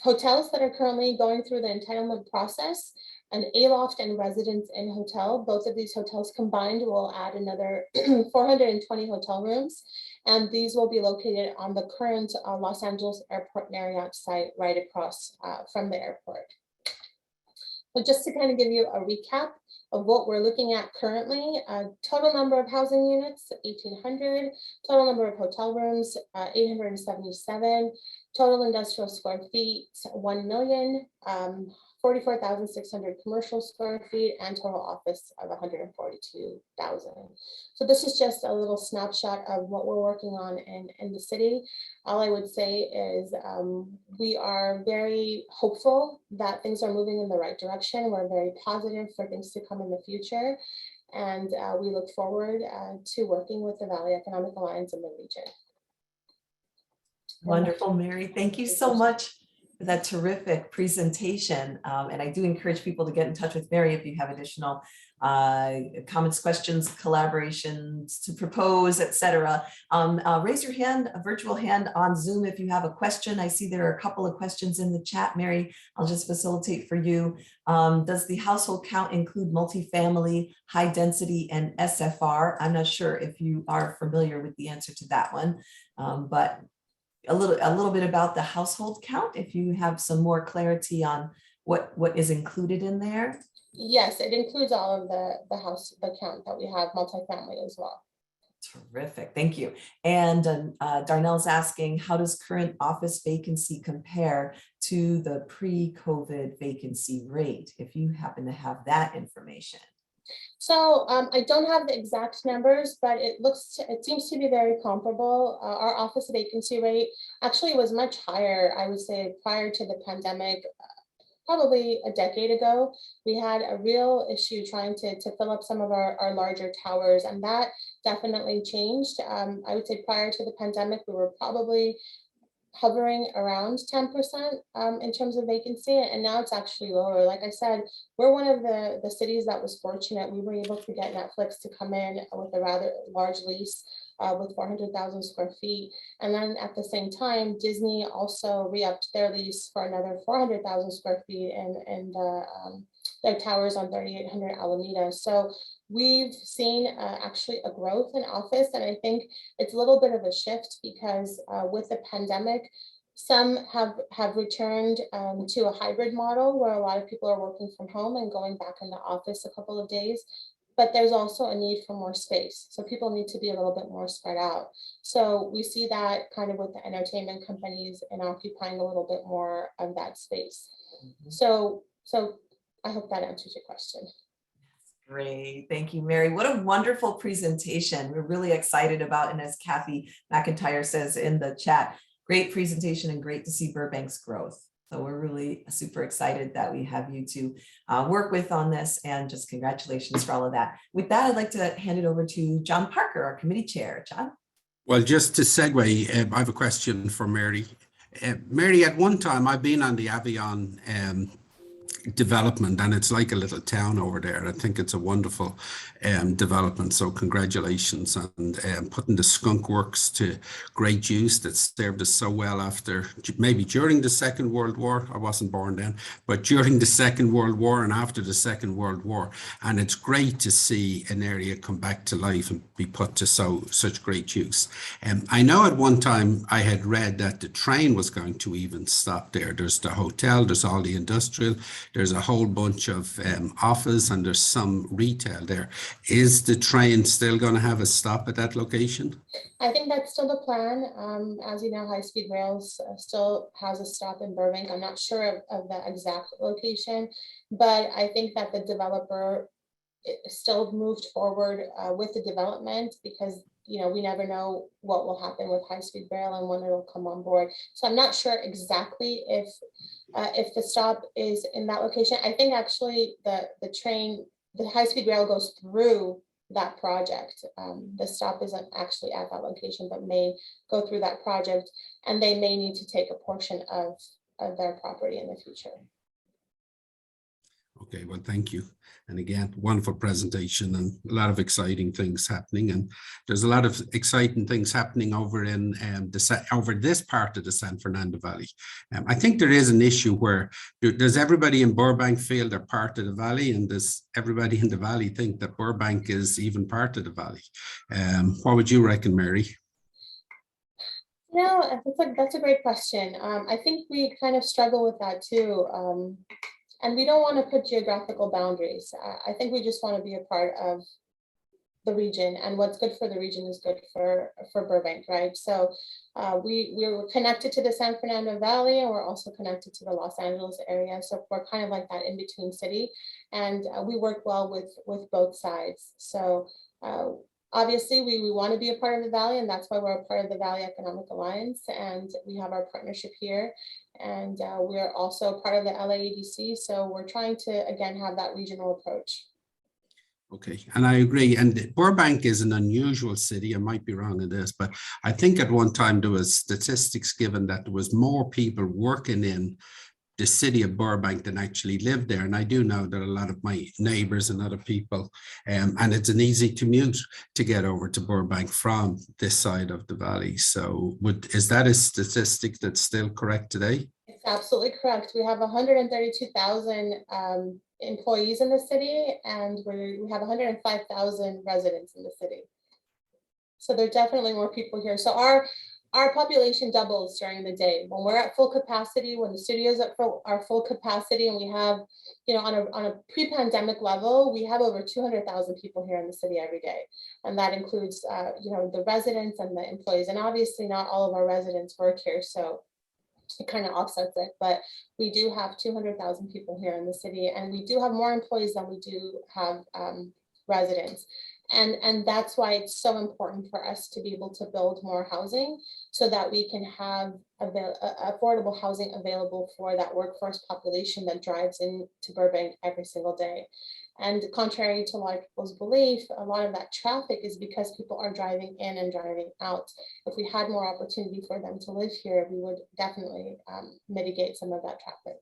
hotels that are currently going through the entitlement process, an Aloft and Residence Inn hotel. Both of these hotels combined will add another 420 hotel rooms, and these will be located on the current Los Angeles Airport Marriott site right across from the airport. But just to kind of give you a recap of what we're looking at currently, total number of housing units, 1,800, total number of hotel rooms, 877, total industrial square feet, 1 million, 44,600 commercial square feet, and total office of 142,000. So this is just a little snapshot of what we're working on in the city. All I would say is we are very hopeful that things are moving in the right direction. We're very positive for things to come in the future. And we look forward to working with the Valley Economic Alliance in the region.
Wonderful, Mary. Thank you so much. for that terrific presentation. And I do encourage people to get in touch with Mary if you have additional comments, questions, collaborations to propose, etc. Raise your hand, a virtual hand on Zoom if you have a question. I see there are a couple of questions in the chat, Mary. I'll just facilitate for you. Does the household count include multifamily, high density, and SFR? I'm not sure if you are familiar with the answer to that one, but a little bit about the household count, if you have some more clarity on what is included in there.
Yes, it includes all of the count that we have, multifamily as well.
Terrific, thank you. And Darnell's asking, how does current office vacancy compare to the pre-COVID vacancy rate, if you happen to have that information?
So I don't have the exact numbers, but it seems to be very comparable. Our office vacancy rate actually was much higher, I would say, prior to the pandemic. Probably a decade ago, we had a real issue trying to fill up some of our larger towers, and that definitely changed. I would say prior to the pandemic, we were probably hovering around 10% in terms of vacancy, and now it's actually lower. Like I said, we're one of the cities that was fortunate. We were able to get Netflix to come in with a rather large lease with 400,000 square feet. And then at the same time, Disney also re-upped their lease for another 400,000 square feet and their towers on 3800 Alameda. So we've seen actually a growth in office, and I think it's a little bit of a shift because with the pandemic, some have returned to a hybrid model where a lot of people are working from home and going back in the office a couple of days. But there's also a need for more space. So people need to be a little bit more spread out. So we see that kind of with the entertainment companies and occupying a little bit more of that space. Mm-hmm. So I hope that answers your question.
Great, thank you, Mary. What a wonderful presentation. We're really excited about, and as Kathy McIntyre says in the chat, great presentation and great to see Burbank's growth. So we're really super excited that we have you to work with on this, and just congratulations for all of that. With that, I'd like to hand it over to John Parker, our committee chair. John?
Well, just to segue, I have a question for Mary. Mary, at one time, I've been on the Avion Development, and it's like a little town over there. I think it's a wonderful development, so congratulations on putting the skunk works to great use that served us so well after, maybe during the Second World War. I wasn't born then, but during the Second World War and after the Second World War. And it's great to see an area come back to life and be put to such great use. I know at one time I had read that the train was going to even stop there. There's the hotel, there's all the industrial, there's a whole bunch of office, and there's some retail there. Is the train still going to have a stop at that location?
I think that's still the plan. As you know, High Speed Rails still has a stop in Burbank. I'm not sure of the exact location, but I think that the developer still moved forward with the development because, you know, we never know what will happen with High Speed Rail and when it will come on board. So I'm not sure exactly if the stop is in that location. I think actually the train, the High Speed Rail goes through that project. The stop isn't actually at that location, but may go through that project, and they may need to take a portion of their property in the future.
Okay, well, thank you. And again, wonderful presentation and a lot of exciting things happening. And there's a lot of exciting things happening over in over this part of the San Fernando Valley. I think there is an issue where does everybody in Burbank feel they're part of the valley, and does everybody in the valley think that Burbank is even part of the valley? What would you reckon, Mary?
No, that's a great question. I think we kind of struggle with that too. And we don't want to put geographical boundaries. I think we just want to be a part of the region, and what's good for the region is good for Burbank, right? So we're connected to the San Fernando Valley, and we're also connected to the Los Angeles area. So we're kind of like that in-between city, and we work well with both sides. So obviously, we want to be a part of the Valley, and that's why we're a part of the Valley Economic Alliance, and we have our partnership here. And we're also part of the LAEDC, so we're trying to, again, have that regional approach.
Okay, and I agree. And Burbank is an unusual city. I might be wrong in this, but I think at one time there was statistics given that there was more people working in the city of Burbank than actually lived there. And I do know that a lot of my neighbors and other people, and it's an easy commute to get over to Burbank from this side of the valley. So is that a statistic that's still correct today?
It's absolutely correct. We have 132,000 employees in the city, and we have 105,000 residents in the city. So there are definitely more people here. So our population doubles during the day. When we're at full capacity, when the studio's at full capacity, and we have, you know, on a pre-pandemic level, we have over 200,000 people here in the city every day. And that includes, you know, the residents and the employees. And obviously not all of our residents work here, so it kind of offsets it, but we do have 200,000 people here in the city, and we do have more employees than we do have residents. And that's why it's so important for us to be able to build more housing so that we can have affordable housing available for that workforce population that drives into Burbank every single day. And contrary to a lot of people's belief, a lot of that traffic is because people are driving in and driving out. If we had more opportunity for them to live here, we would definitely mitigate some of that traffic.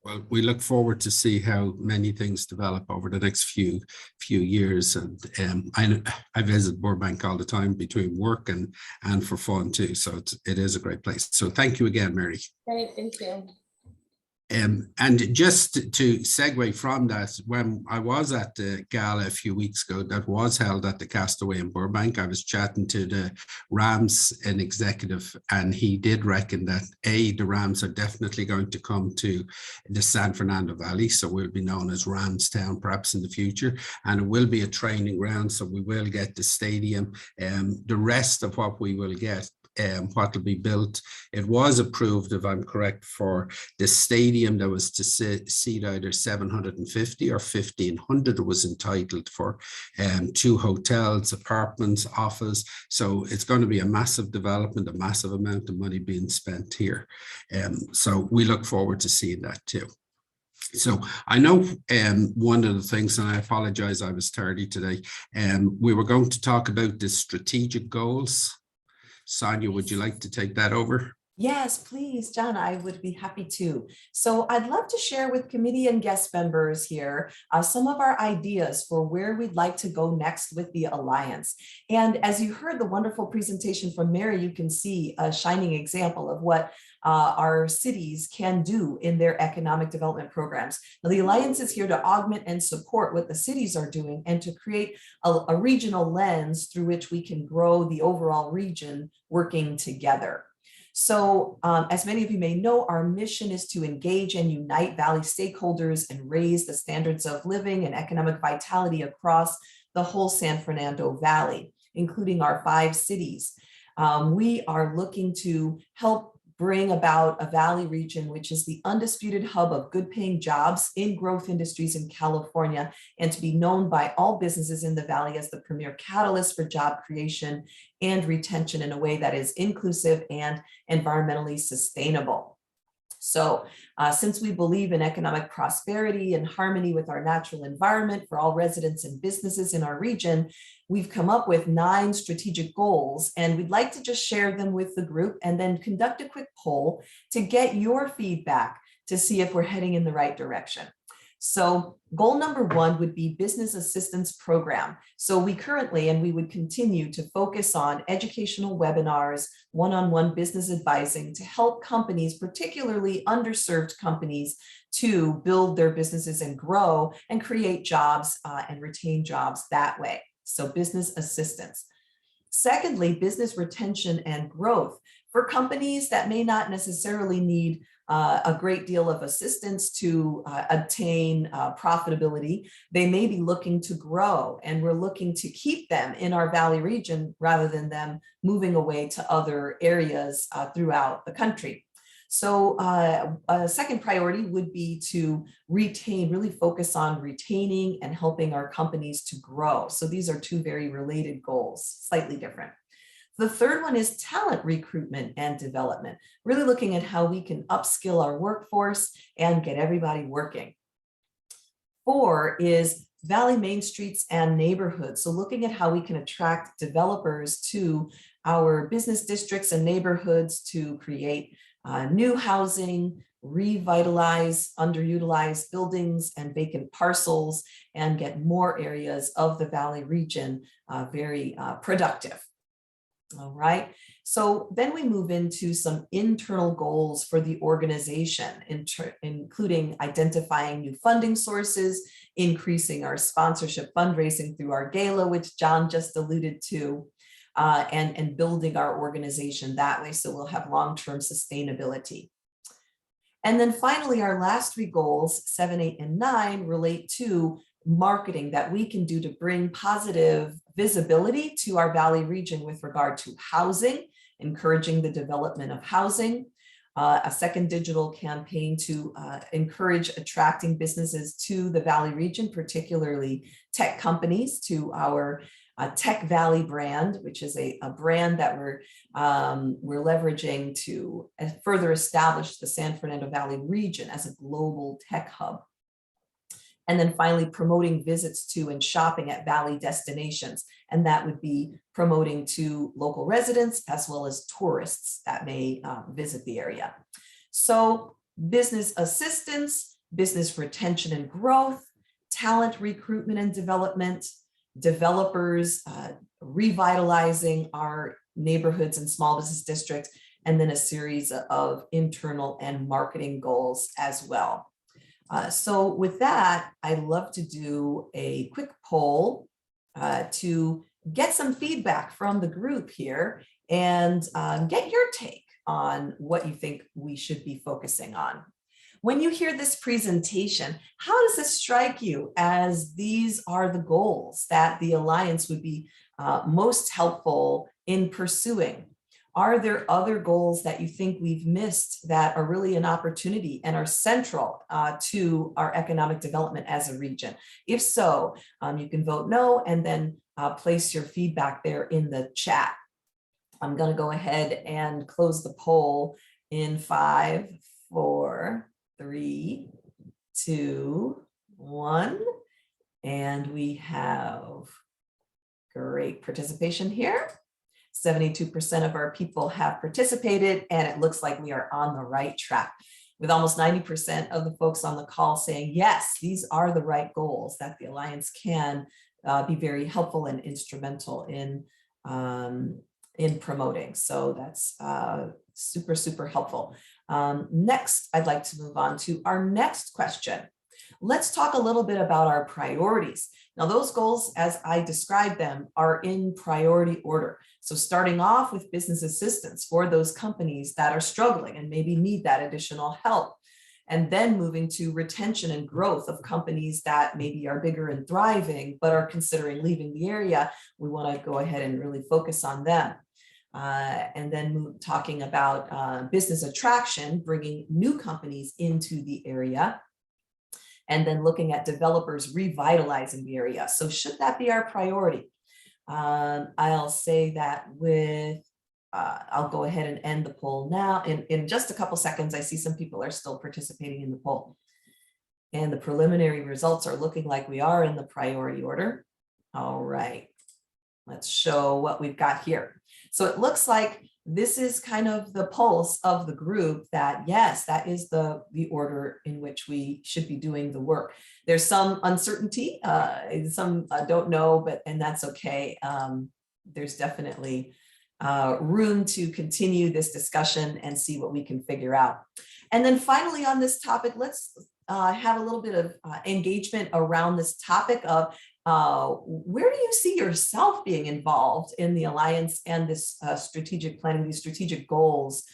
Well, we look forward to see how many things develop over the next few years. And I visit Burbank all the time between work and for fun too. So it is a great place. So thank you again, Mary.
Great, thank you.
And just to segue from that, when I was at the gala a few weeks ago that was held at the Castaway in Burbank, I was chatting to the Rams, an executive, and he did reckon that the Rams are definitely going to come to the San Fernando Valley, so we'll be known as Ramstown perhaps in the future, and it will be a training ground, so we will get the stadium. The rest of what we will get, what will be built, it was approved, if I'm correct, for the stadium that was to seat either 750 or 1,500. It was entitled for 2 hotels, apartments, office. So it's going to be a massive development, a massive amount of money being spent here. So we look forward to seeing that too. So I know one of the things, and I apologize, I was tardy today, we were going to talk about the strategic goals. Sonia, would you like to take that over?
Yes, please, John, I would be happy to. So I'd love to share with committee and guest members here some of our ideas for where we'd like to go next with the Alliance. And as you heard the wonderful presentation from Mary, you can see a shining example of what our cities can do in their economic development programs. Now, the Alliance is here to augment and support what the cities are doing and to create a regional lens through which we can grow the overall region working together. So as many of you may know, our mission is to engage and unite Valley stakeholders and raise the standards of living and economic vitality across the whole San Fernando Valley, including our 5 cities. We are looking to help bring about a Valley region, which is the undisputed hub of good paying jobs in growth industries in California, and to be known by all businesses in the Valley as the premier catalyst for job creation and retention in a way that is inclusive and environmentally sustainable. So since we believe in economic prosperity and harmony with our natural environment for all residents and businesses in our region, we've come up with 9 strategic goals, and we'd like to just share them with the group and then conduct a quick poll to get your feedback to see if we're heading in the right direction. So goal number 1 would be business assistance program. So we currently, and we would continue to focus on educational webinars, one-on-one business advising to help companies, particularly underserved companies, to build their businesses and grow and create jobs and retain jobs that way. So business assistance. Secondly, business retention and growth for companies that may not necessarily need a great deal of assistance to obtain profitability. They may be looking to grow, and we're looking to keep them in our Valley region rather than them moving away to other areas throughout the country. So a second priority would be to retain, really focus on retaining and helping our companies to grow. So these are 2 very related goals, slightly different. The third one is talent recruitment and development, really looking at how we can upskill our workforce and get everybody working. 4 is Valley main streets and neighborhoods. So looking at how we can attract developers to our business districts and neighborhoods to create new housing, revitalize underutilized buildings and vacant parcels, and get more areas of the Valley region very productive. All right. So then we move into some internal goals for the organization, including identifying new funding sources, increasing our sponsorship fundraising through our gala, which John just alluded to, and building our organization that way so we'll have long-term sustainability. And then finally, our last three goals, 7, 8, and 9, relate to marketing that we can do to bring positive visibility to our Valley region with regard to housing, encouraging the development of housing, a second digital campaign to encourage attracting businesses to the Valley region, particularly tech companies, to our Tech Valley brand, which is a brand that we're leveraging to further establish the San Fernando Valley region as a global tech hub. And then finally, promoting visits to and shopping at Valley destinations. And that would be promoting to local residents as well as tourists that may visit the area. So business assistance, business retention and growth, talent recruitment and development, developers revitalizing our neighborhoods and small business districts, and then a series of internal and marketing goals as well. So with that, I'd love to do a quick poll to get some feedback from the group here and get your take on what you think we should be focusing on. When you hear this presentation, how does this strike you as these are the goals that the Alliance would be most helpful in pursuing? Are there other goals that you think we've missed that are really an opportunity and are central to our economic development as a region? If so, you can vote no and then place your feedback there in the chat. I'm going to go ahead and close the poll in 5, 4, 3, 2, 1. And we have great participation here. 72% of our people have participated, and it looks like we are on the right track, with almost 90% of the folks on the call saying, yes, these are the right goals that the Alliance can be very helpful and instrumental in promoting. So that's super, super helpful. Next, I'd like to move on to our next question. Let's talk a little bit about our priorities. Now, those goals, as I described them, are in priority order. So starting off with business assistance for those companies that are struggling and maybe need that additional help. And then moving to retention and growth of companies that maybe are bigger and thriving, but are considering leaving the area. We want to go ahead and really focus on them. And then talking about business attraction, bringing new companies into the area. And then looking at developers revitalizing the area. So should that be our priority? I'll say that with, I'll go ahead and end the poll now. In just a couple seconds, I see some people are still participating in the poll. And the preliminary results are looking like we are in the priority order. All right, let's show what we've got here. So it looks like this is kind of the pulse of the group that, yes, that is the order in which we should be doing the work. There's some uncertainty, some don't know, and that's okay. There's definitely room to continue this discussion and see what we can figure out. And then finally on this topic, let's have a little bit of engagement around this topic of where do you see yourself being involved in the Alliance and this strategic planning, these strategic goals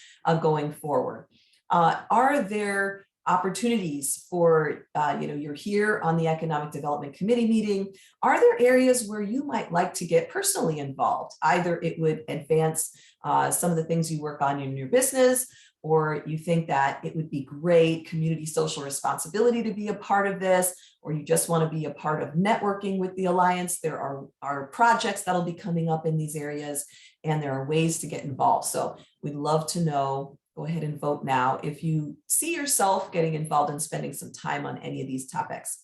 going forward? Are there opportunities for, you're here on the Economic Development Committee meeting. Are there areas where you might like to get personally involved? Either it would advance some of the things you work on in your business, or you think that it would be great community social responsibility to be a part of this, or you just want to be a part of networking with the Alliance. There are projects that'll be coming up in these areas, and there are ways to get involved. So we'd love to know, go ahead and vote now if you see yourself getting involved and spending some time on any of these topics.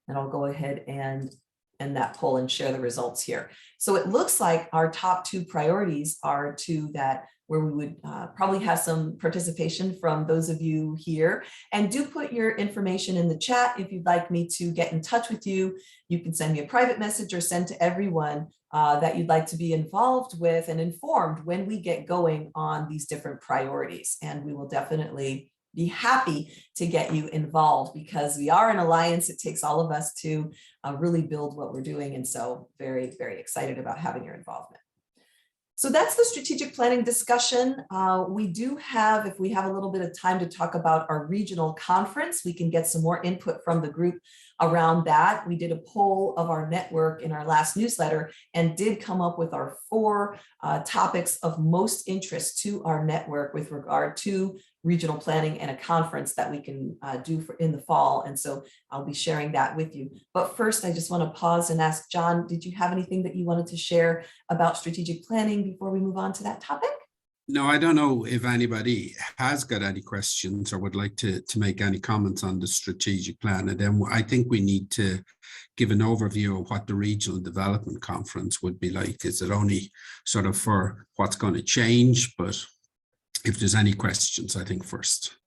And I'll go ahead and end that poll and share the results here. So it looks like our top 2 priorities are two that where we would probably have some participation from those of you here. And do put your information in the chat if you'd like me to get in touch with you. You can send me a private message or send to everyone that you'd like to be involved with and informed when we get going on these different priorities. And we will definitely be happy to get you involved because we are an alliance. It takes all of us to really build what we're doing. And so very, very excited about having your involvement. So that's the strategic planning discussion. We do have, if we have a little bit of time to talk about our regional conference, we can get some more input from the group around that. We did a poll of our network in our last newsletter and did come up with our 4 topics of most interest to our network with regard to regional planning and a conference that we can do in the fall. And so I'll be sharing that with you. But first, I just want to pause and ask John, did you have anything that you wanted to share about strategic planning before we move on to that topic?
No, I don't know if anybody has got any questions or would like to make any comments on the strategic plan. And then I think we need to give an overview of what the regional development conference would be like. Is it only sort of for what's going to change? But if there's any questions, I think first.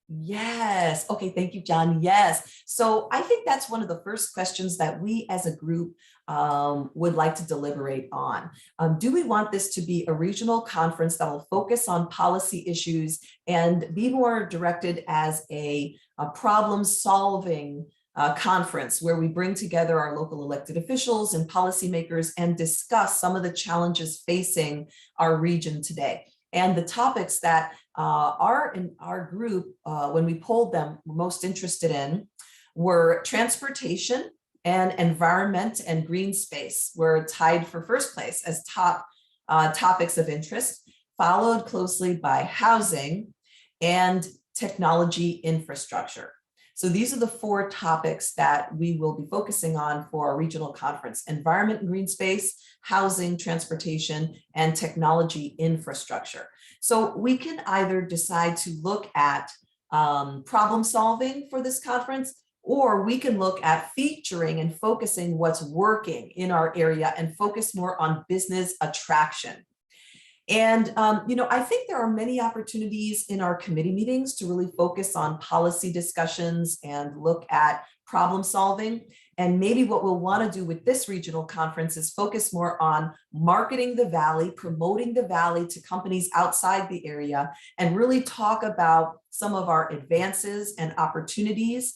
Yes. Okay. Thank you, John. Yes. So I think that's one of the first questions that we as a group would like to deliberate on. Do we want this to be a regional conference that will focus on policy issues and be more directed as a problem-solving conference where we bring together our local elected officials and policymakers and discuss some of the challenges facing our region today? And the topics that are in our group, when we polled them, were most interested in were transportation and environment and green space were tied for first place as top topics of interest, followed closely by housing and technology infrastructure. So these are the 4 topics that we will be focusing on for our regional conference: environment and green space, housing, transportation, and technology infrastructure. So we can either decide to look at problem solving for this conference, or we can look at featuring and focusing what's working in our area and focus more on business attraction. And, I think there are many opportunities in our committee meetings to really focus on policy discussions and look at problem solving. And maybe what we'll want to do with this regional conference is focus more on marketing the Valley, promoting the Valley to companies outside the area, and really talk about some of our advances and opportunities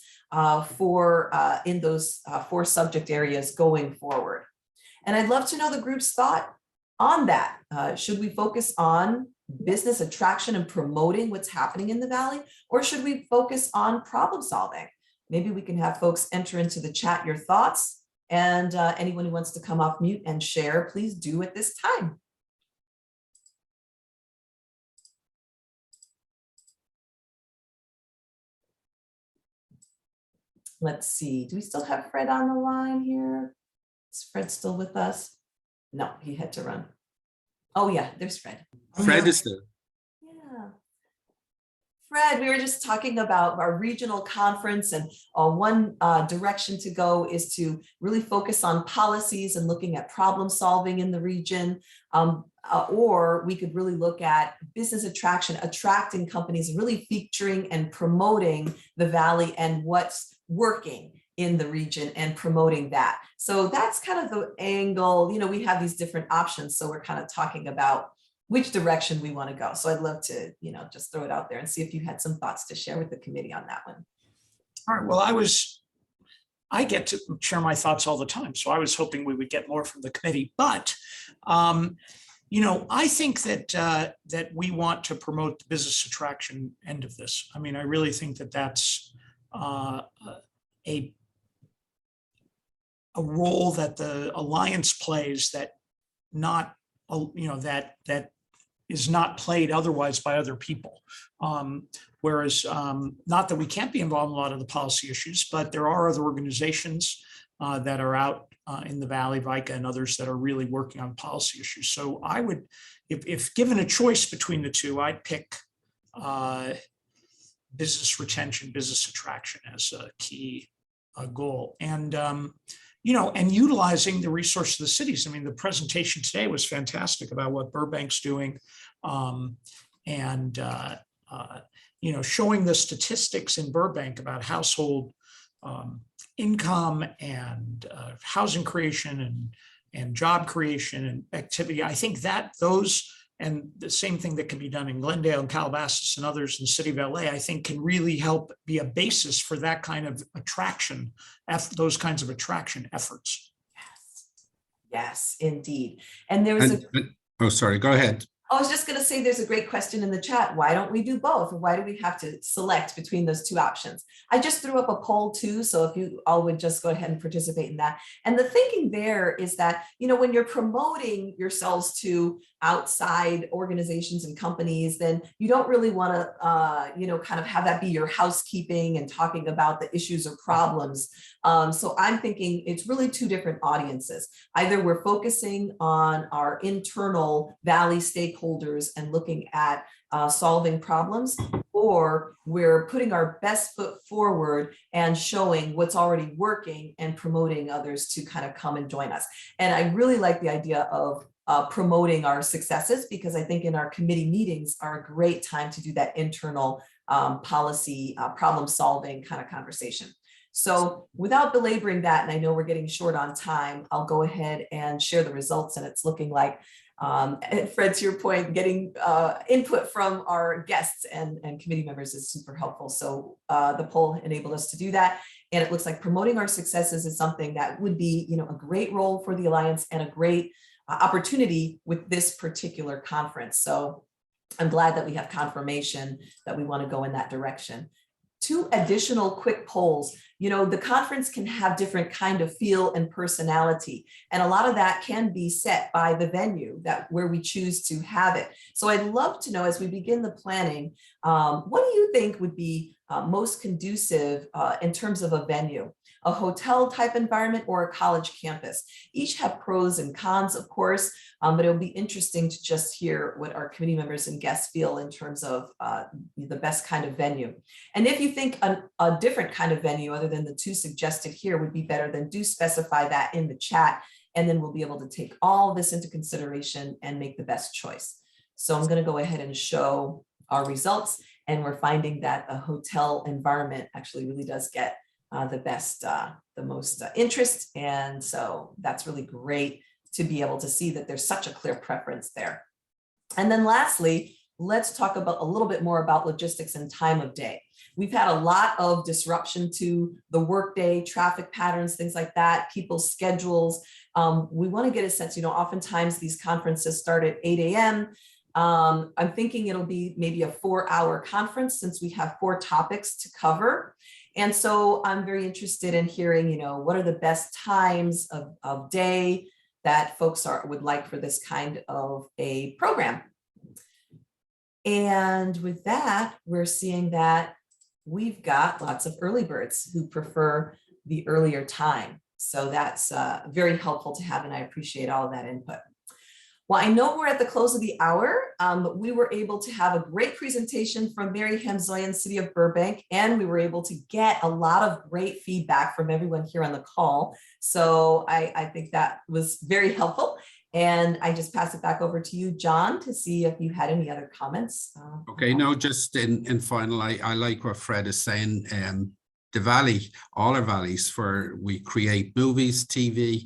in those 4 subject areas going forward. And I'd love to know the group's thought on that. Should we focus on business attraction and promoting what's happening in the Valley, or should we focus on problem solving? Maybe we can have folks enter into the chat your thoughts, and anyone who wants to come off mute and share, please do at this time. Let's see, do we still have Fred on the line here? Is Fred still with us? No, he had to run. Oh yeah, there's Fred.
Fred is there.
Yeah. Fred, we were just talking about our regional conference, and one direction to go is to really focus on policies and looking at problem solving in the region. Or we could really look at business attraction, attracting companies, and really featuring and promoting the Valley and what's working in the region and promoting that. So that's kind of the angle. We have these different options. So we're kind of talking about which direction we want to go. So I'd love to, just throw it out there and see if you had some thoughts to share with the committee on that one.
All right. Well, I get to share my thoughts all the time. So I was hoping we would get more from the committee, but I think that we want to promote the business attraction end of this. I mean, I really think that that's a role that the alliance plays that that is not played otherwise by other people. Whereas not that we can't be involved in a lot of the policy issues, but there are other organizations that are out in the Valley, VICA and others, that are really working on policy issues. So I would, if given a choice between the 2, I'd pick business retention, business attraction as a key goal. And, and utilizing the resources of the cities. I mean, the presentation today was fantastic about what Burbank's doing. Showing the statistics in Burbank about household income and housing creation and job creation and activity. I think that those, and the same thing that can be done in Glendale and Calabasas and others in the city of LA, I think can really help be a basis for that kind of attraction, those kinds of attraction efforts.
Yes, indeed. And there was
oh, sorry, go ahead.
I was just going to say there's a great question in the chat. Why don't we do both? Or why do we have to select between those two options? I just threw up a poll too. So if you all would just go ahead and participate in that. And the thinking there is that, when you're promoting yourselves to outside organizations and companies, then you don't really want to, kind of have that be your housekeeping and talking about the issues or problems. So I'm thinking it's really two different audiences. Either we're focusing on our internal Valley stakeholders and looking at solving problems, or we're putting our best foot forward and showing what's already working and promoting others to kind of come and join us. And I really like the idea of promoting our successes, because I think in our committee meetings are a great time to do that internal policy problem solving kind of conversation. So without belaboring that, and I know we're getting short on time, I'll go ahead and share the results. And it's looking like, Fred, to your point, getting input from our guests and committee members is super helpful. So the poll enabled us to do that. And it looks like promoting our successes is something that would be, a great role for the Alliance and a great opportunity with this particular conference. So I'm glad that we have confirmation that we want to go in that direction. Two additional quick polls. The conference can have different kind of feel and personality, and a lot of that can be set by the venue where we choose to have it. So I'd love to know, as we begin the planning, what do you think would be most conducive in terms of a venue? A hotel type environment or a college campus? Each have pros and cons, of course, but it'll be interesting to just hear what our committee members and guests feel in terms of the best kind of venue. And if you think a different kind of venue other than the two suggested here would be better, then do specify that in the chat, and then we'll be able to take all this into consideration and make the best choice. So I'm going to go ahead and show our results, and we're finding that a hotel environment actually really does get the most interest. And so that's really great to be able to see that there's such a clear preference there. And then lastly, let's talk about a little bit more about logistics and time of day. We've had a lot of disruption to the workday, traffic patterns, things like that, people's schedules. We want to get a sense, oftentimes these conferences start at 8 a.m. I'm thinking it'll be maybe a 4-hour conference since we have 4 topics to cover. And so I'm very interested in hearing, what are the best times of day that folks would like for this kind of a program. And with that, we're seeing that we've got lots of early birds who prefer the earlier time. So that's very helpful to have, and I appreciate all of that input. Well, I know we're at the close of the hour, but we were able to have a great presentation from Mary Hamzoian, City of Burbank, and we were able to get a lot of great feedback from everyone here on the call. So I think that was very helpful. And I just pass it back over to you, John, to see if you had any other comments.
Okay, no, just in final, I like what Fred is saying. The Valley, all our valleys, where we create movies, TV,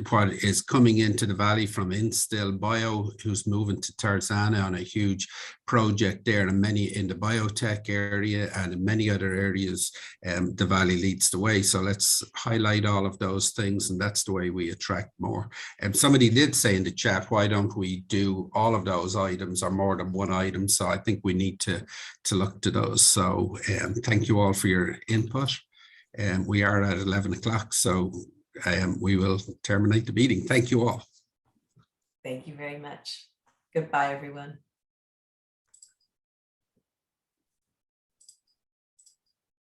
what is coming into the Valley from Instill Bio, who's moving to Tarzana on a huge project there, and many in the biotech area and in many other areas, the Valley leads the way. So let's highlight all of those things, and that's the way we attract more. Somebody did say in the chat, why don't we do all of those items or more than one item? So I think we need to look to those. So thank you all for your input. We are at 11 o'clock, so we will terminate the meeting. Thank you all.
Thank you very much. Goodbye, everyone.